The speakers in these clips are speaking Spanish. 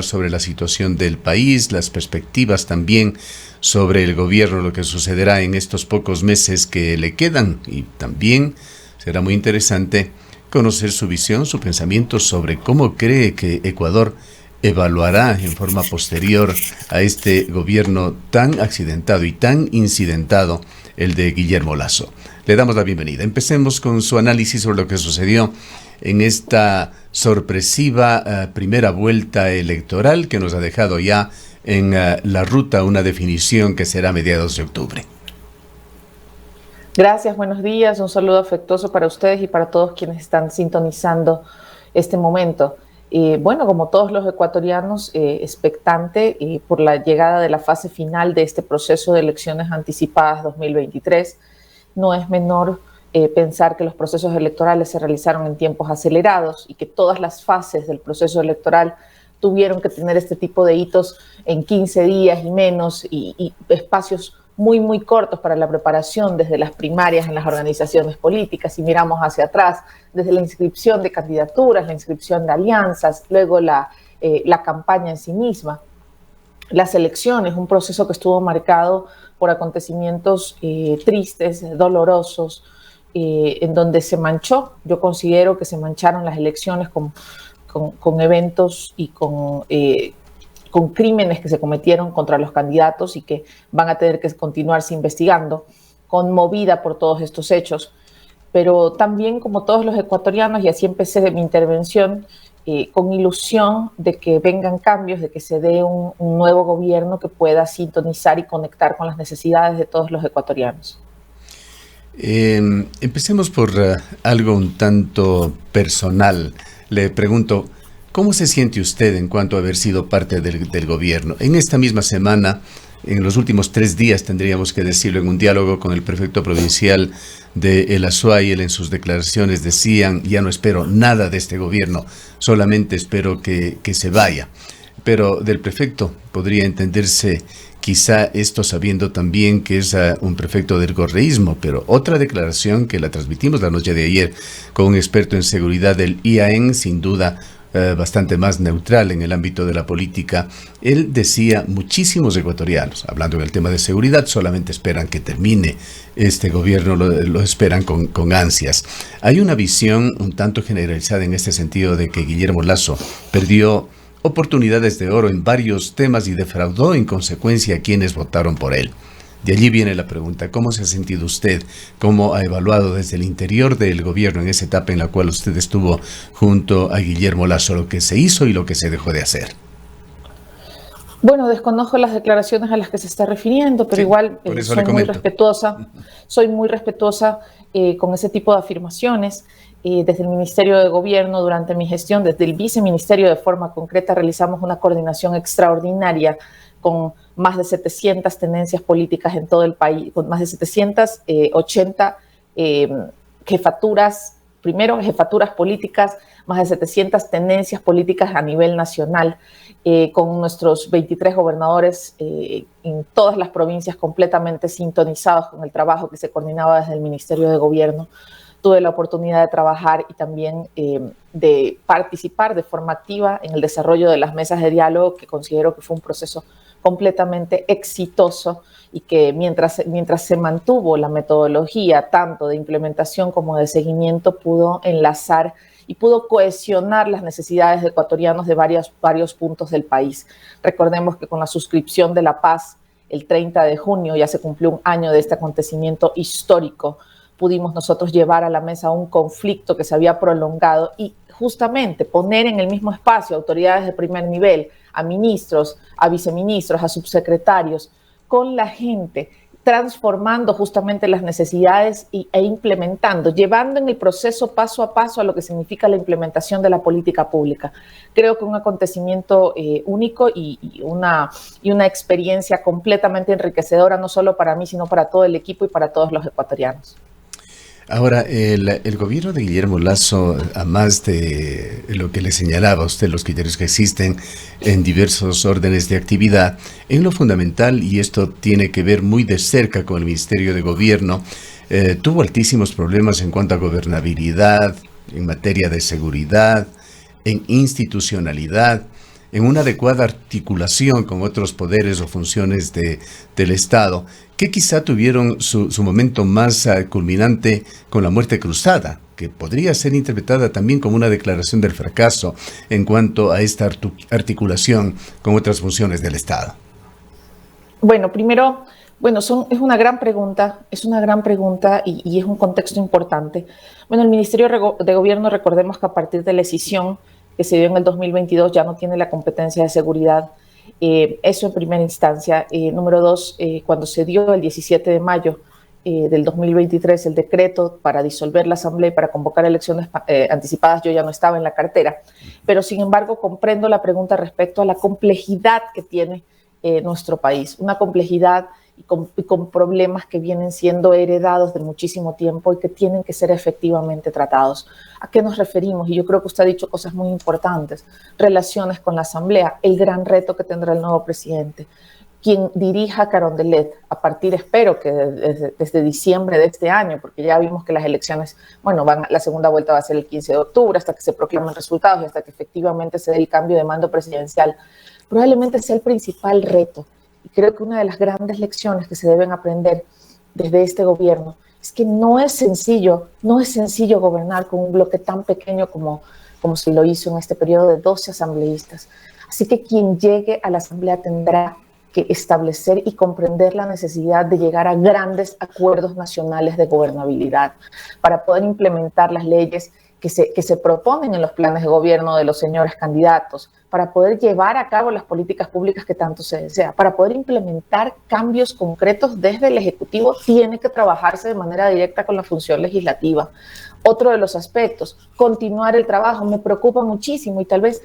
sobre la situación del país, las perspectivas también sobre el gobierno, lo que sucederá en estos pocos meses que le quedan, y también será muy interesante conocer su visión, su pensamiento sobre cómo cree que Ecuador evaluará en forma posterior a este gobierno tan accidentado y tan incidentado, el de Guillermo Lasso. Le damos la bienvenida. Empecemos con su análisis sobre lo que sucedió en esta sorpresiva primera vuelta electoral que nos ha dejado ya en la ruta una definición que será a mediados de octubre. Gracias, buenos días. Un saludo afectuoso para ustedes y para todos quienes están sintonizando este momento. Bueno, como todos los ecuatorianos, expectante por la llegada de la fase final de este proceso de elecciones anticipadas 2023. No es menor pensar que los procesos electorales se realizaron en tiempos acelerados y que todas las fases del proceso electoral tuvieron que tener este tipo de hitos en 15 días y menos y espacios muy cortos para la preparación desde las primarias en las organizaciones políticas. Si miramos hacia atrás, desde la inscripción de candidaturas, la inscripción de alianzas, luego la campaña en sí misma, las elecciones, un proceso que estuvo marcado por acontecimientos tristes, dolorosos, en donde se manchó. Yo considero que se mancharon las elecciones con eventos y con crímenes que se cometieron contra los candidatos y que van a tener que continuarse investigando, conmovida por todos estos hechos. Pero también, como todos los ecuatorianos, y así empecé mi intervención, con ilusión de que vengan cambios, de que se dé un nuevo gobierno que pueda sintonizar y conectar con las necesidades de todos los ecuatorianos. Empecemos por algo un tanto personal. Le pregunto, ¿cómo se siente usted en cuanto a haber sido parte del gobierno? En esta misma semana, en los últimos 3 días, tendríamos que decirlo, en un diálogo con el prefecto provincial de El Azuay, él en sus declaraciones decían: ya no espero nada de este gobierno, solamente espero que se vaya. Pero del prefecto podría entenderse quizá esto sabiendo también que es un prefecto del correísmo, pero otra declaración que la transmitimos la noche de ayer con un experto en seguridad del IAEN, sin duda bastante más neutral en el ámbito de la política. Él decía: muchísimos ecuatorianos, hablando del tema de seguridad, solamente esperan que termine este gobierno, lo esperan con ansias. Hay una visión un tanto generalizada en este sentido de que Guillermo Lasso perdió oportunidades de oro en varios temas y defraudó en consecuencia a quienes votaron por él. De allí viene la pregunta: ¿cómo se ha sentido usted? ¿Cómo ha evaluado desde el interior del gobierno, en esa etapa en la cual usted estuvo junto a Guillermo Lasso, lo que se hizo y lo que se dejó de hacer? Bueno, desconozco las declaraciones a las que se está refiriendo, pero sí, igual soy muy respetuosa con ese tipo de afirmaciones. Desde el Ministerio de Gobierno, durante mi gestión, desde el Viceministerio, de forma concreta, realizamos una coordinación extraordinaria con más de 700 tenencias políticas en todo el país, con más de 780 jefaturas políticas, más de 700 tenencias políticas a nivel nacional, con nuestros 23 gobernadores en todas las provincias completamente sintonizados con el trabajo que se coordinaba desde el Ministerio de Gobierno. Tuve la oportunidad de trabajar y también de participar de forma activa en el desarrollo de las mesas de diálogo, que considero que fue un proceso completamente exitoso y que mientras se mantuvo la metodología tanto de implementación como de seguimiento, pudo enlazar y pudo cohesionar las necesidades de ecuatorianos de varios puntos del país. Recordemos que con la suscripción de la paz, el 30 de junio, ya se cumplió un año de este acontecimiento histórico. Pudimos nosotros llevar a la mesa un conflicto que se había prolongado y justamente poner en el mismo espacio autoridades de primer nivel, a ministros, a viceministros, a subsecretarios, con la gente, transformando justamente las necesidades e implementando, llevando en el proceso paso a paso a lo que significa la implementación de la política pública. Creo que un acontecimiento único y una experiencia completamente enriquecedora, no solo para mí, sino para todo el equipo y para todos los ecuatorianos. Ahora, el gobierno de Guillermo Lasso, a más de lo que le señalaba a usted, los criterios que existen en diversos órdenes de actividad, en lo fundamental, y esto tiene que ver muy de cerca con el Ministerio de Gobierno, tuvo altísimos problemas en cuanto a gobernabilidad, en materia de seguridad, en institucionalidad, en una adecuada articulación con otros poderes o funciones del Estado, que quizá tuvieron su momento más culminante con la muerte cruzada, que podría ser interpretada también como una declaración del fracaso en cuanto a esta articulación con otras funciones del Estado? Bueno, primero, es una gran pregunta, y es un contexto importante. Bueno, el Ministerio de Gobierno, recordemos que a partir de la decisión que se dio en el 2022 ya no tiene la competencia de seguridad. Eso en primera instancia. Número dos, cuando se dio el 17 de mayo del 2023 el decreto para disolver la Asamblea y para convocar elecciones anticipadas, yo ya no estaba en la cartera, pero sin embargo comprendo la pregunta respecto a la complejidad que tiene nuestro país, una complejidad y con problemas que vienen siendo heredados de muchísimo tiempo y que tienen que ser efectivamente tratados. ¿A qué nos referimos? Y yo creo que usted ha dicho cosas muy importantes. Relaciones con la Asamblea, el gran reto que tendrá el nuevo presidente. Quien dirija Carondelet a partir, espero que desde diciembre de este año, porque ya vimos que las elecciones, la segunda vuelta va a ser el 15 de octubre, hasta que se proclamen resultados y hasta que efectivamente se dé el cambio de mando presidencial, probablemente sea el principal reto. Y creo que una de las grandes lecciones que se deben aprender desde este gobierno es que no es sencillo gobernar con un bloque tan pequeño como se lo hizo en este periodo de 12 asambleístas. Así que quien llegue a la Asamblea tendrá que establecer y comprender la necesidad de llegar a grandes acuerdos nacionales de gobernabilidad para poder implementar las leyes que se proponen en los planes de gobierno de los señores candidatos, para poder llevar a cabo las políticas públicas que tanto se desea, para poder implementar cambios concretos desde el Ejecutivo, tiene que trabajarse de manera directa con la función legislativa. Otro de los aspectos, continuar el trabajo, me preocupa muchísimo y tal vez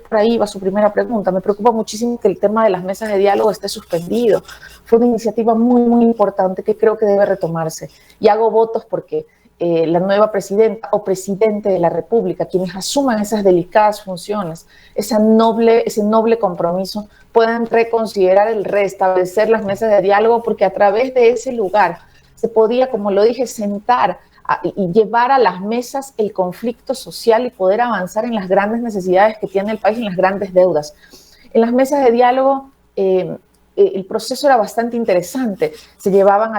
por ahí va su primera pregunta. Me preocupa muchísimo que el tema de las mesas de diálogo esté suspendido. Fue una iniciativa muy, muy importante que creo que debe retomarse. Y hago votos porque la nueva presidenta o presidente de la República, quienes asuman esas delicadas funciones, ese noble compromiso, puedan reconsiderar el restablecer las mesas de diálogo, porque a través de ese lugar se podía, como lo dije, sentar y llevar a las mesas el conflicto social y poder avanzar en las grandes necesidades que tiene el país, en las grandes deudas. En las mesas de diálogo el proceso era bastante interesante. Se llevaban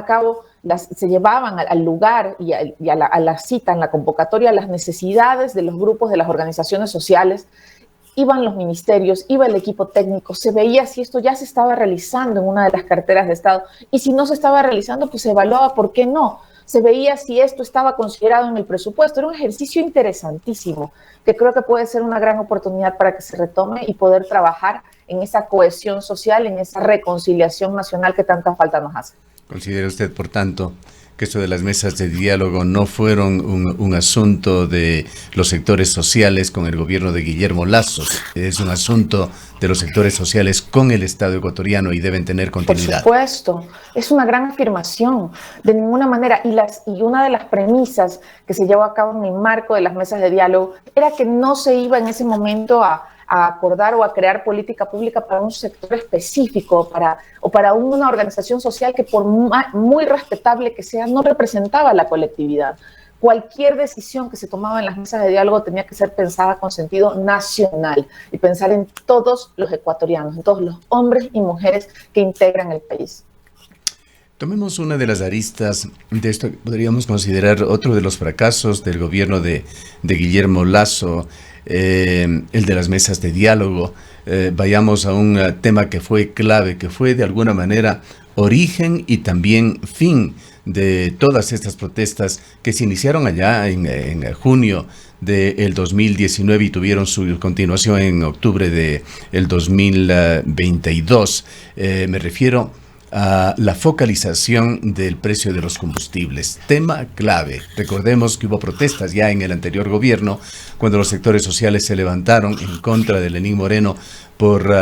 al lugar y a la cita, en la convocatoria, las necesidades de los grupos, de las organizaciones sociales. Iban los ministerios, iba el equipo técnico, se veía si esto ya se estaba realizando en una de las carteras de Estado, y si no se estaba realizando, pues se evaluaba por qué no. Se veía si esto estaba considerado en el presupuesto. Era un ejercicio interesantísimo que creo que puede ser una gran oportunidad para que se retome y poder trabajar en esa cohesión social, en esa reconciliación nacional que tanta falta nos hace. ¿Considera usted, por tanto, que esto de las mesas de diálogo no fueron un asunto de los sectores sociales con el gobierno de Guillermo Lasso? Es un asunto de los sectores sociales con el Estado ecuatoriano y deben tener continuidad. Por supuesto, es una gran afirmación, de ninguna manera. Y una de las premisas que se llevó a cabo en el marco de las mesas de diálogo era que no se iba en ese momento a acordar o a crear política pública para un sector específico o para una organización social que, por muy respetable que sea, no representaba a la colectividad. Cualquier decisión que se tomaba en las mesas de diálogo tenía que ser pensada con sentido nacional y pensar en todos los ecuatorianos, en todos los hombres y mujeres que integran el país. Tomemos una de las aristas de esto que podríamos considerar otro de los fracasos del gobierno de Guillermo Lasso, el de las mesas de diálogo. Vayamos a un tema que fue clave, que fue de alguna manera origen y también fin de todas estas protestas que se iniciaron allá en junio del 2019 y tuvieron su continuación en octubre del 2022. Me refiero a la focalización del precio de los combustibles, tema clave. Recordemos que hubo protestas ya en el anterior gobierno cuando los sectores sociales se levantaron en contra de Lenín Moreno por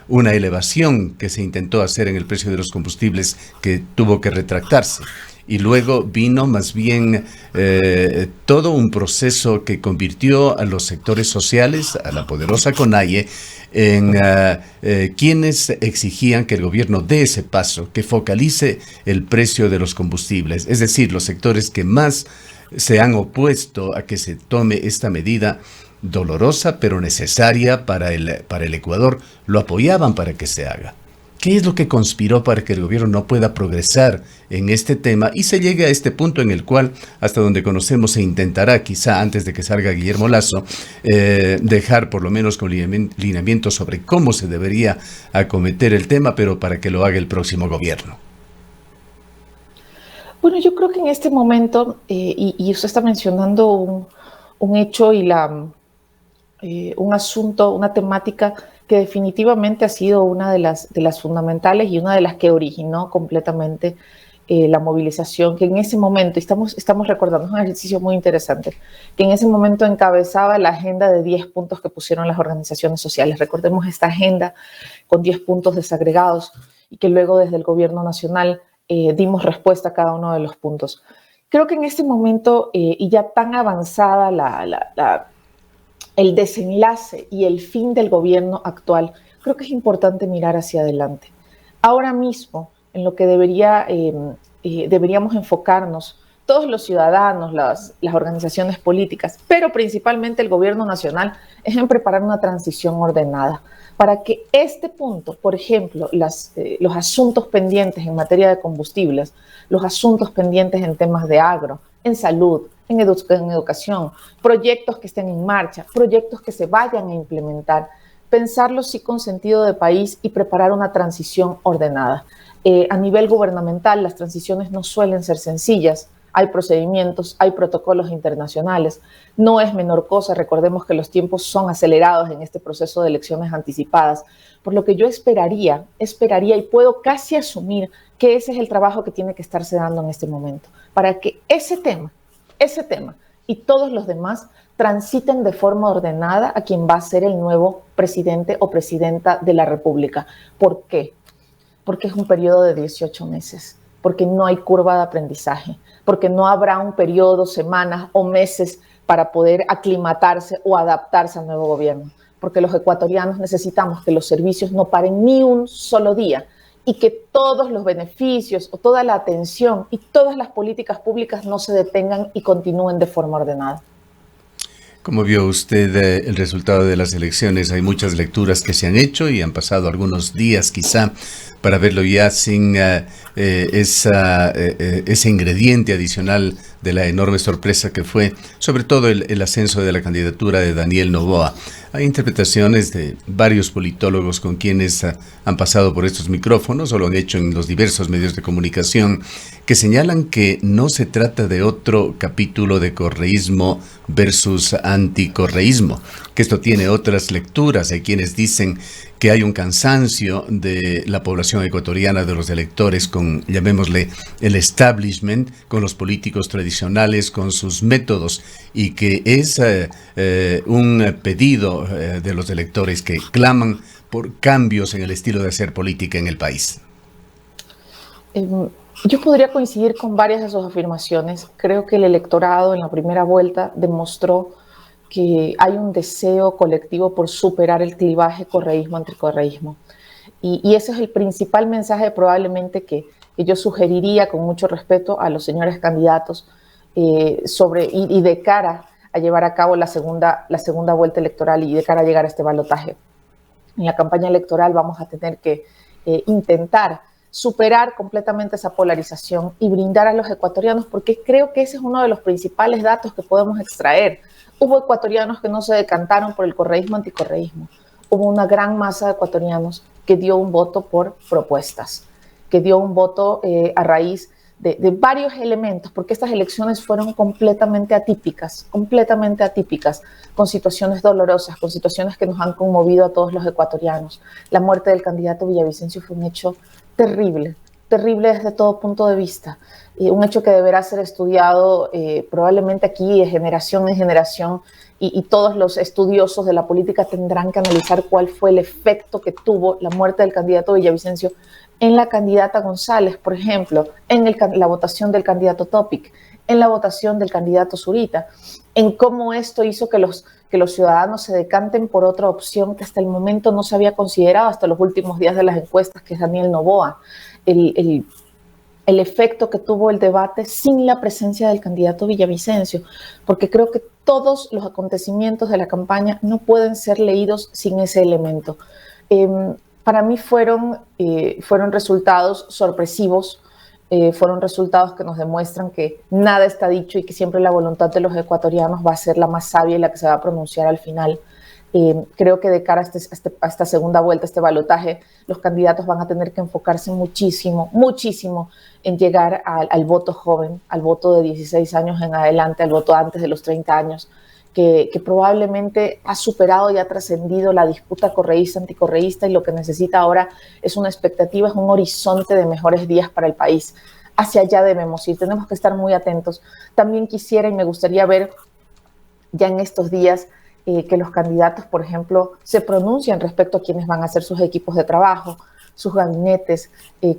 una elevación que se intentó hacer en el precio de los combustibles que tuvo que retractarse. Y luego vino más bien todo un proceso que convirtió a los sectores sociales, a la poderosa CONAIE, en quienes exigían que el gobierno dé ese paso, que focalice el precio de los combustibles. Es decir, los sectores que más se han opuesto a que se tome esta medida dolorosa pero necesaria para el Ecuador, lo apoyaban para que se haga. ¿Qué es lo que conspiró para que el gobierno no pueda progresar en este tema y se llegue a este punto en el cual, hasta donde conocemos, se intentará, quizá antes de que salga Guillermo Lasso, dejar por lo menos con lineamientos sobre cómo se debería acometer el tema, pero para que lo haga el próximo gobierno? Bueno, yo creo que en este momento, y usted está mencionando un hecho y un asunto, una temática que definitivamente ha sido una de las fundamentales y una de las que originó completamente la movilización, que en ese momento, estamos recordando, es un ejercicio muy interesante, que en ese momento encabezaba la agenda de 10 puntos que pusieron las organizaciones sociales. Recordemos esta agenda con 10 puntos desagregados y que luego desde el gobierno nacional dimos respuesta a cada uno de los puntos. Creo que en este momento, y ya tan avanzada el desenlace y el fin del gobierno actual, creo que es importante mirar hacia adelante. Ahora mismo, en lo que deberíamos enfocarnos, todos los ciudadanos, las organizaciones políticas, pero principalmente el gobierno nacional, es en preparar una transición ordenada para que este punto, por ejemplo, los asuntos pendientes en materia de combustibles, los asuntos pendientes en temas de agro, en salud, en educación, proyectos que estén en marcha, proyectos que se vayan a implementar, pensarlos sí con sentido de país y preparar una transición ordenada. A nivel gubernamental, las transiciones no suelen ser sencillas. Hay procedimientos, hay protocolos internacionales. No es menor cosa, recordemos que los tiempos son acelerados en este proceso de elecciones anticipadas, por lo que yo esperaría y puedo casi asumir que ese es el trabajo que tiene que estarse dando en este momento, para que ese tema y todos los demás transiten de forma ordenada a quien va a ser el nuevo presidente o presidenta de la República. ¿Por qué? Porque es un periodo de 18 meses, porque no hay curva de aprendizaje, porque no habrá un periodo, semanas o meses para poder aclimatarse o adaptarse al nuevo gobierno, porque los ecuatorianos necesitamos que los servicios no paren ni un solo día y que todos los beneficios o toda la atención y todas las políticas públicas no se detengan y continúen de forma ordenada. ¿Cómo vio usted el resultado de las elecciones? Hay muchas lecturas que se han hecho y han pasado algunos días quizá para verlo ya sin ese ingrediente adicional de la enorme sorpresa que fue, sobre todo el ascenso de la candidatura de Daniel Noboa. Hay interpretaciones de varios politólogos con quienes han pasado por estos micrófonos o lo han hecho en los diversos medios de comunicación, que señalan que no se trata de otro capítulo de correísmo versus anticorreísmo, que esto tiene otras lecturas. Hay quienes dicen que hay un cansancio de la población ecuatoriana, de los electores, con, llamémosle, el establishment, con los políticos tradicionales, con sus métodos, y que es un pedido de los electores que claman por cambios en el estilo de hacer política en el país. Yo podría coincidir con varias de sus afirmaciones. Creo que el electorado en la primera vuelta demostró que hay un deseo colectivo por superar el clivaje correísmo-anticorreísmo. Y ese es el principal mensaje probablemente que yo sugeriría con mucho respeto a los señores candidatos y de cara a llevar a cabo la segunda vuelta electoral y de cara a llegar a este balotaje. En la campaña electoral vamos a tener que intentar superar completamente esa polarización y brindar a los ecuatorianos, porque creo que ese es uno de los principales datos que podemos extraer. Hubo ecuatorianos que no se decantaron por el correísmo-anticorreísmo. Hubo una gran masa de ecuatorianos que dio un voto por propuestas, que dio un voto a raíz de varios elementos, porque estas elecciones fueron completamente atípicas, con situaciones dolorosas, con situaciones que nos han conmovido a todos los ecuatorianos. La muerte del candidato Villavicencio fue un hecho terrible desde todo punto de vista, un hecho que deberá ser estudiado probablemente aquí de generación en generación, y todos los estudiosos de la política tendrán que analizar cuál fue el efecto que tuvo la muerte del candidato Villavicencio en la candidata González, por ejemplo, en la votación del candidato Topic, en la votación del candidato Zurita, en cómo esto hizo que los ciudadanos se decanten por otra opción que hasta el momento no se había considerado hasta los últimos días de las encuestas, que es Daniel Noboa. el efecto que tuvo el debate sin la presencia del candidato Villavicencio, porque creo que todos los acontecimientos de la campaña no pueden ser leídos sin ese elemento. Para mí fueron resultados sorpresivos, fueron resultados que nos demuestran que nada está dicho y que siempre la voluntad de los ecuatorianos va a ser la más sabia y la que se va a pronunciar al final. Creo que de cara a esta segunda vuelta, este balotaje, los candidatos van a tener que enfocarse muchísimo en llegar al voto joven, al voto de 16 años en adelante, al voto antes de los 30 años, que probablemente ha superado y ha trascendido la disputa correísta-anticorreísta, y lo que necesita ahora es una expectativa, es un horizonte de mejores días para el país. Hacia allá debemos ir, tenemos que estar muy atentos. También quisiera y me gustaría ver ya en estos días que los candidatos, por ejemplo, se pronuncien respecto a quiénes van a ser sus equipos de trabajo, sus gabinetes,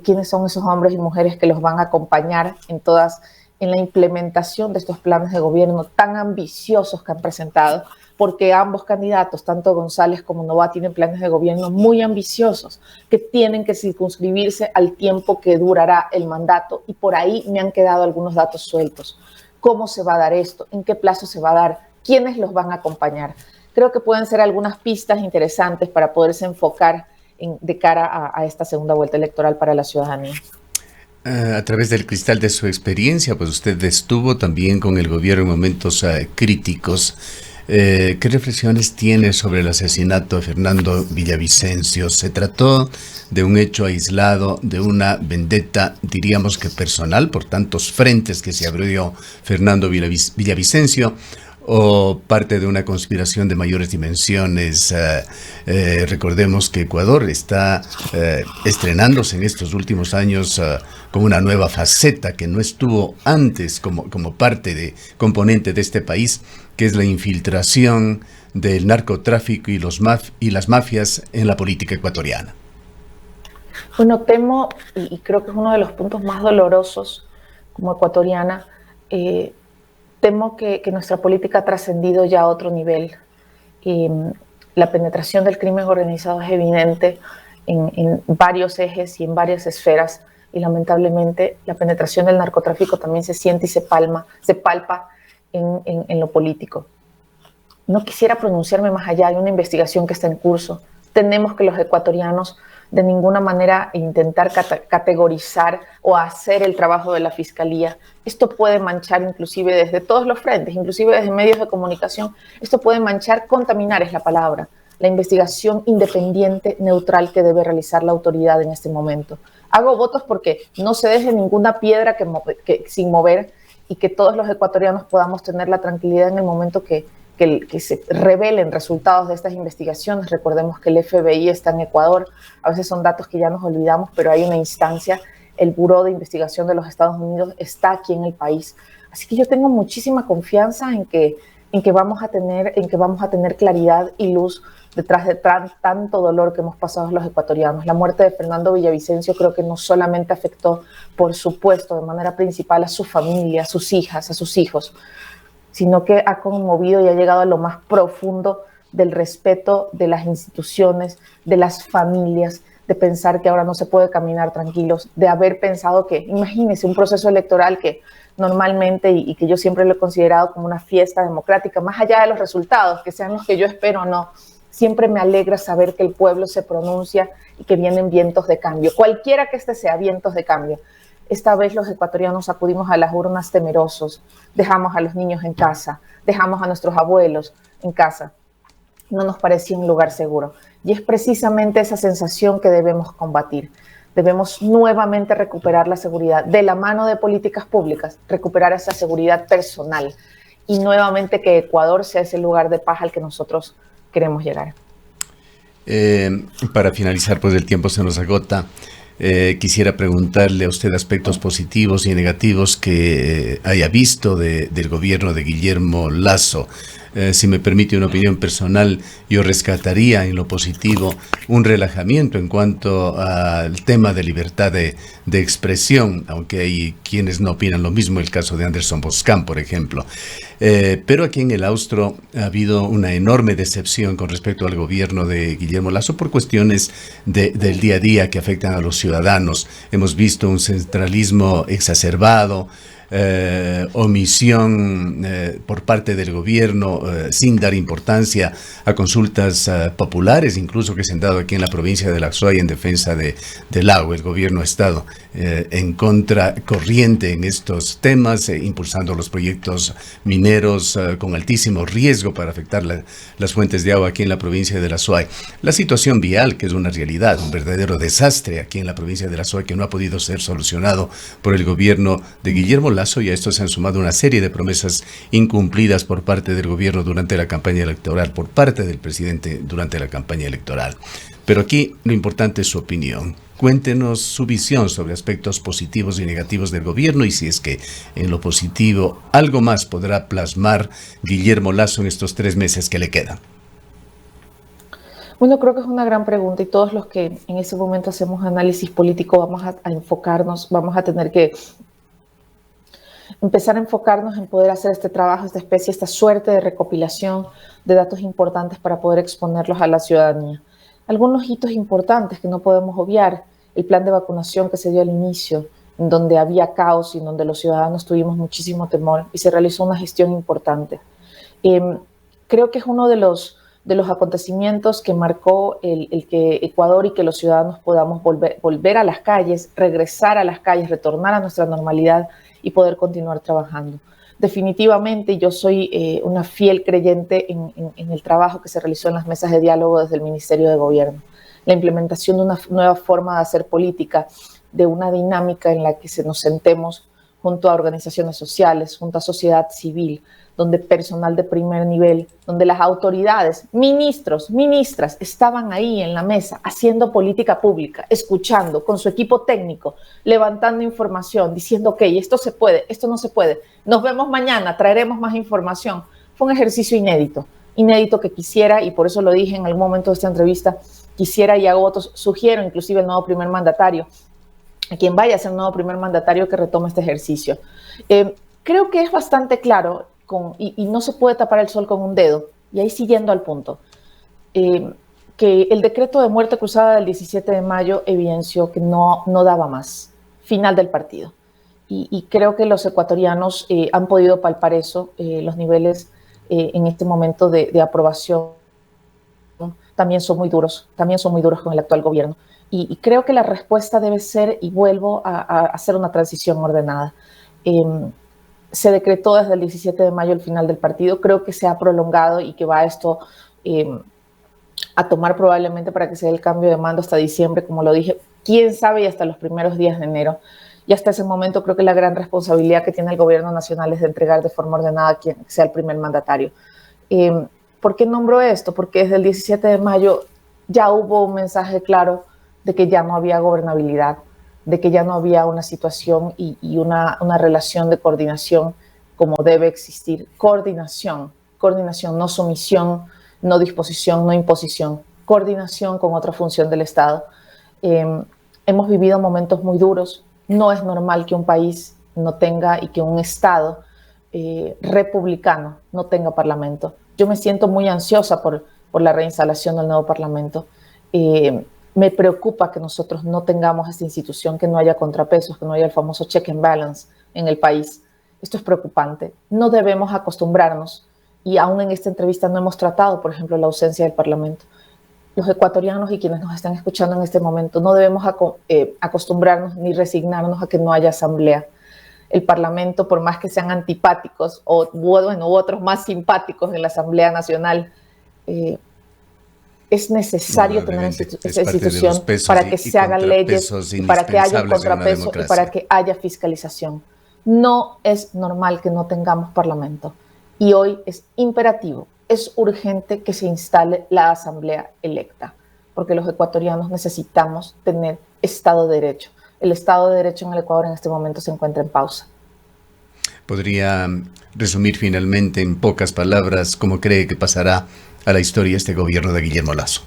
quiénes son esos hombres y mujeres que los van a acompañar en la implementación de estos planes de gobierno tan ambiciosos que han presentado, porque ambos candidatos, tanto González como Noboa, tienen planes de gobierno muy ambiciosos que tienen que circunscribirse al tiempo que durará el mandato, y por ahí me han quedado algunos datos sueltos. ¿Cómo se va a dar esto? ¿En qué plazo se va a dar? ¿Quiénes los van a acompañar? Creo que pueden ser algunas pistas interesantes para poderse enfocar de cara a esta segunda vuelta electoral para la ciudadanía. A través del cristal de su experiencia, pues usted estuvo también con el gobierno en momentos críticos. ¿Qué reflexiones tiene sobre el asesinato de Fernando Villavicencio? ¿Se trató de un hecho aislado, de una vendetta, diríamos que personal, por tantos frentes que se abrió Fernando Villavicencio, o parte de una conspiración de mayores dimensiones? Recordemos que Ecuador está estrenándose en estos últimos años con una nueva faceta que no estuvo antes como componente de este país, que es la infiltración del narcotráfico y las mafias en la política ecuatoriana. Bueno, temo, y creo que es uno de los puntos más dolorosos como ecuatoriana, temo que nuestra política ha trascendido ya a otro nivel. La penetración del crimen organizado es evidente en varios ejes y en varias esferas, y lamentablemente la penetración del narcotráfico también se siente y se palpa en lo político. No quisiera pronunciarme más allá, hay una investigación que está en curso. Tenemos que los ecuatorianos de ninguna manera intentar categorizar o hacer el trabajo de la Fiscalía. Esto puede manchar inclusive desde todos los frentes, inclusive desde medios de comunicación. Esto puede manchar, contaminar es la palabra, la investigación independiente, neutral que debe realizar la autoridad en este momento. Hago votos porque no se deje ninguna piedra sin mover, y que todos los ecuatorianos podamos tener la tranquilidad en el momento que se revelen resultados de estas investigaciones. Recordemos que el FBI está en Ecuador, a veces son datos que ya nos olvidamos, pero hay una instancia, el Buró de Investigación de los Estados Unidos está aquí en el país. Así que yo tengo muchísima confianza en que vamos a tener claridad y luz detrás de tanto dolor que hemos pasado los ecuatorianos. La muerte de Fernando Villavicencio creo que no solamente afectó, por supuesto, de manera principal a su familia, a sus hijas, a sus hijos, sino que ha conmovido y ha llegado a lo más profundo del respeto de las instituciones, de las familias, de pensar que ahora no se puede caminar tranquilos, de haber pensado que, imagínense, un proceso electoral que normalmente, y que yo siempre lo he considerado como una fiesta democrática, más allá de los resultados, que sean los que yo espero o no, siempre me alegra saber que el pueblo se pronuncia y que vienen vientos de cambio, cualquiera que este sea, vientos de cambio. Esta vez los ecuatorianos acudimos a las urnas temerosos, dejamos a los niños en casa, dejamos a nuestros abuelos en casa. No nos parecía un lugar seguro. Y es precisamente esa sensación que debemos combatir. Debemos nuevamente recuperar la seguridad de la mano de políticas públicas, recuperar esa seguridad personal, y nuevamente que Ecuador sea ese lugar de paz al que nosotros queremos llegar. Para finalizar, pues el tiempo se nos agota. Quisiera preguntarle a usted aspectos positivos y negativos que haya visto del gobierno de Guillermo Lasso. Si me permite una opinión personal, yo rescataría en lo positivo un relajamiento en cuanto al tema de libertad de expresión, aunque hay quienes no opinan lo mismo, el caso de Anderson Boscan, por ejemplo. Pero aquí en el Austro ha habido una enorme decepción con respecto al gobierno de Guillermo Lasso por cuestiones del día a día que afectan a los ciudadanos. Hemos visto un centralismo exacerbado, omisión por parte del gobierno sin dar importancia a consultas populares, incluso que se han dado aquí en la provincia de La Suay en defensa del agua. El gobierno ha estado en contra corriente en estos temas, impulsando los proyectos mineros con altísimo riesgo para afectar las fuentes de agua aquí en la provincia de La Suay. La situación vial, que es una realidad, un verdadero desastre aquí en la provincia de La Suay, que no ha podido ser solucionado por el gobierno de Guillermo Lasso, y a esto se han sumado una serie de promesas incumplidas por parte del gobierno durante la campaña electoral, por parte del presidente durante la campaña electoral. Pero aquí lo importante es su opinión. Cuéntenos su visión sobre aspectos positivos y negativos del gobierno, y si es que en lo positivo algo más podrá plasmar Guillermo Lasso en estos 3 meses que le quedan. Bueno, creo que es una gran pregunta, y todos los que en ese momento hacemos análisis político vamos a enfocarnos, vamos a tener que empezar a enfocarnos en poder hacer este trabajo, esta suerte de recopilación de datos importantes para poder exponerlos a la ciudadanía. Algunos hitos importantes que no podemos obviar: el plan de vacunación que se dio al inicio, en donde había caos y en donde los ciudadanos tuvimos muchísimo temor, y se realizó una gestión importante. Creo que es uno de los acontecimientos que marcó el que Ecuador y que los ciudadanos podamos volver a las calles, regresar a las calles, retornar a nuestra normalidad y poder continuar trabajando. Definitivamente yo soy una fiel creyente en el trabajo que se realizó en las mesas de diálogo desde el Ministerio de Gobierno, la implementación de una nueva forma de hacer política, de una dinámica en la que nos sentemos junto a organizaciones sociales, junto a sociedad civil, donde personal de primer nivel, donde las autoridades, ministros, ministras, estaban ahí en la mesa haciendo política pública, escuchando con su equipo técnico, levantando información, diciendo, ok, esto se puede, esto no se puede, nos vemos mañana, traeremos más información. Fue un ejercicio inédito que quisiera, y por eso lo dije en algún momento de esta entrevista, quisiera y hago votos, sugiero inclusive el nuevo primer mandatario, a quien vaya a ser el nuevo primer mandatario, que retome este ejercicio. Creo que es bastante claro, y no se puede tapar el sol con un dedo, y ahí siguiendo al punto, que el decreto de muerte cruzada del 17 de mayo evidenció que no daba más, final del partido. Y creo que los ecuatorianos han podido palpar eso, los niveles en este momento de aprobación también son muy duros con el actual gobierno. Y creo que la respuesta debe ser, y vuelvo a hacer una transición ordenada. Se decretó desde el 17 de mayo el final del partido. Creo que se ha prolongado y que va esto a tomar probablemente, para que se dé el cambio de mando, hasta diciembre, como lo dije, quién sabe, y hasta los primeros días de enero. Y hasta ese momento creo que la gran responsabilidad que tiene el gobierno nacional es de entregar de forma ordenada a quien sea el primer mandatario. ¿Por qué nombro esto? Porque desde el 17 de mayo ya hubo un mensaje claro de que ya no había gobernabilidad, de que ya no había una situación y una relación de coordinación como debe existir. Coordinación, no sumisión, no disposición, no imposición. Coordinación con otra función del Estado. Hemos vivido momentos muy duros. No es normal que un país no tenga, y que un Estado republicano no tenga parlamento. Yo me siento muy ansiosa por la reinstalación del nuevo parlamento. Me preocupa que nosotros no tengamos esta institución, que no haya contrapesos, que no haya el famoso check and balance en el país. Esto es preocupante. No debemos acostumbrarnos, y aún en esta entrevista no hemos tratado, por ejemplo, la ausencia del Parlamento. Los ecuatorianos y quienes nos están escuchando en este momento no debemos acostumbrarnos ni resignarnos a que no haya asamblea. El Parlamento, por más que sean antipáticos u otros más simpáticos en la Asamblea Nacional, es necesario tener esa institución para que se hagan leyes, para que haya un contrapeso y para que haya fiscalización. No es normal que no tengamos parlamento, y hoy es imperativo, es urgente que se instale la asamblea electa, porque los ecuatorianos necesitamos tener Estado de Derecho. El Estado de Derecho en el Ecuador en este momento se encuentra en pausa. ¿Podría resumir finalmente en pocas palabras cómo cree que pasará a la historia este gobierno de Guillermo Lasso?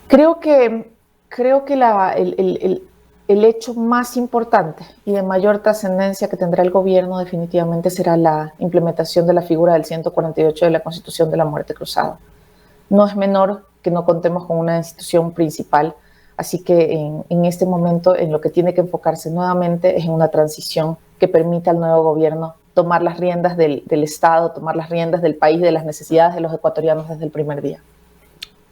Creo que el hecho más importante y de mayor trascendencia que tendrá el gobierno definitivamente será la implementación de la figura del 148 de la Constitución de la Muerte Cruzada. No es menor que no contemos con una institución principal, así que en este momento en lo que tiene que enfocarse nuevamente es en una transición que permita al nuevo gobierno tomar las riendas del Estado, tomar las riendas del país, de las necesidades de los ecuatorianos desde el primer día.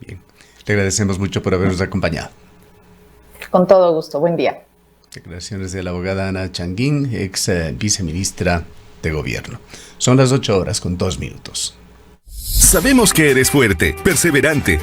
Bien, le agradecemos mucho por habernos acompañado. Con todo gusto, buen día. Declaraciones de la abogada Ana Changuín, ex viceministra de Gobierno. Son las 8:02. Sabemos que eres fuerte, perseverante,